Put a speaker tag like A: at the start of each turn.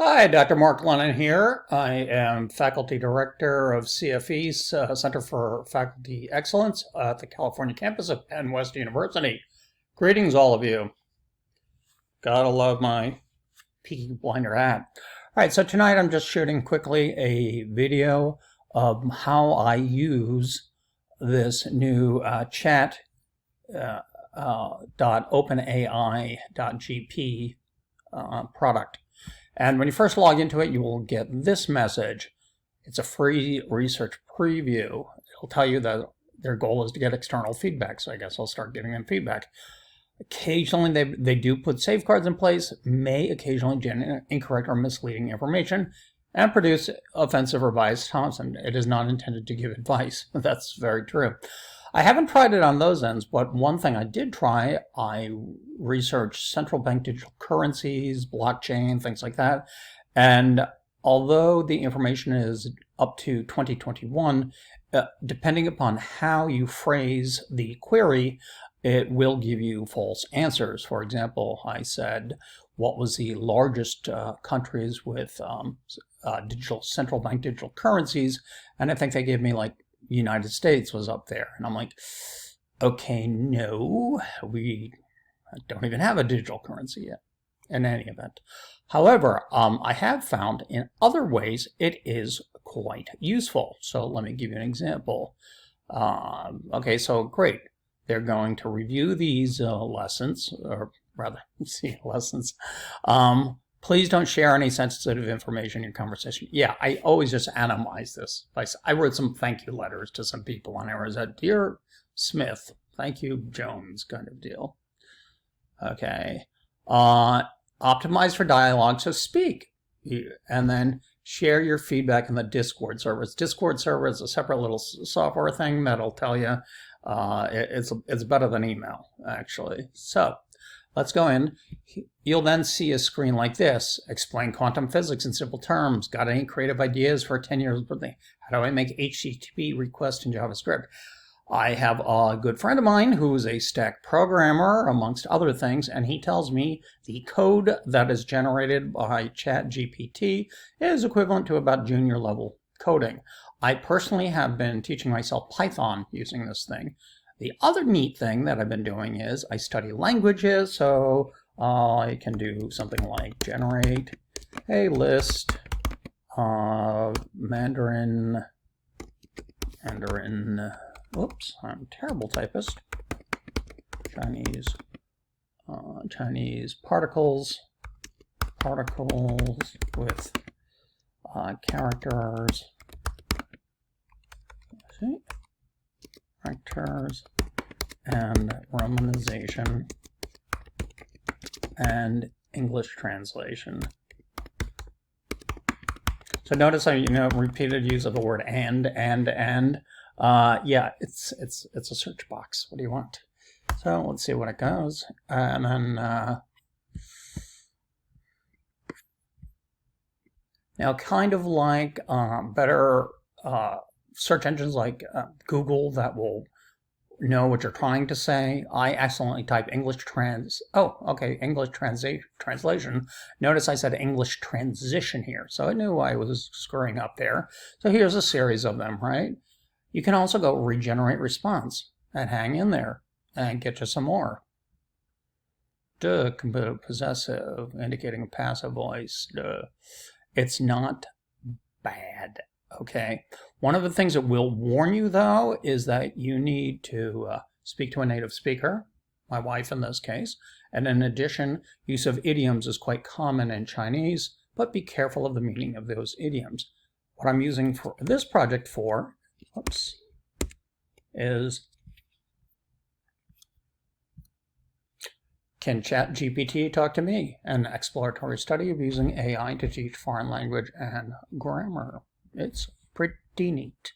A: Hi, Dr. Mark Lennon here. I am Faculty Director of CFE's Center for Faculty Excellence at the California campus of Penn West University. Greetings, all of you. Gotta love my Peaky Blinder hat. All right, so tonight I'm just shooting quickly a video of how I use this new chat.openai.gp product. And when you first log into it, you will get this message. It's a free research preview. It'll tell you that their goal is to get external feedback, so I guess I'll start giving them feedback. Occasionally, they do put safeguards in place, may occasionally generate incorrect or misleading information, and produce offensive or biased comments. And it is not intended to give advice. That's very true. I haven't tried it on those ends, but one thing I did try, I researched central bank digital currencies, blockchain, things like that. And although the information is up to 2021, depending upon how you phrase the query, it will give you false answers. For example, I said, what was the largest countries with central bank digital currencies? And I think they gave me like United States was up there. And I'm like, okay, no, we don't even have a digital currency yet in any event. However, I have found in other ways it is quite useful. So let me give you an example. Okay, so great. They're going to review these lessons, or rather, lessons. Please don't share any sensitive information in your conversation. Yeah, I always just anonymize this. I wrote some thank you letters to some people, and I was a Dear Smith, thank you, Jones kind of deal. Okay. Optimize for dialogue, so speak. And then share your feedback in the Discord server. Discord server is a separate little software thing that'll tell you. It's better than email, actually. So let's go in. You'll then see a screen like this. Explain quantum physics in simple terms. Got any creative ideas for a 10-year birthday? How do I make HTTP requests in JavaScript? I have a good friend of mine who's a stack programmer, amongst other things, and he tells me the code that is generated by ChatGPT is equivalent to about junior level coding. I personally have been teaching myself Python using this thing. The other neat thing that I've been doing is I study languages, so I can do something like generate a list of Mandarin, whoops, I'm a terrible typist, Chinese particles with characters, characters and romanization and English translation. So notice I repeated use of the word and. Yeah, it's a search box. What do you want? So let's see what it goes. And then now kind of like better search engines like Google that will know what you're trying to say. I accidentally typed English translation. Notice I said English transition here, so I knew I was screwing up there. So here's a series of them, right? You can also go regenerate response and hang in there and get you some more. Possessive, indicating a passive voice. It's not bad. Okay. One of the things that will warn you, though, is that you need to speak to a native speaker, my wife in this case. And in addition, use of idioms is quite common in Chinese, but be careful of the meaning of those idioms. What I'm using for this project is Can ChatGPT Talk to Me? An exploratory study of using AI to teach foreign language and grammar. It's pretty neat.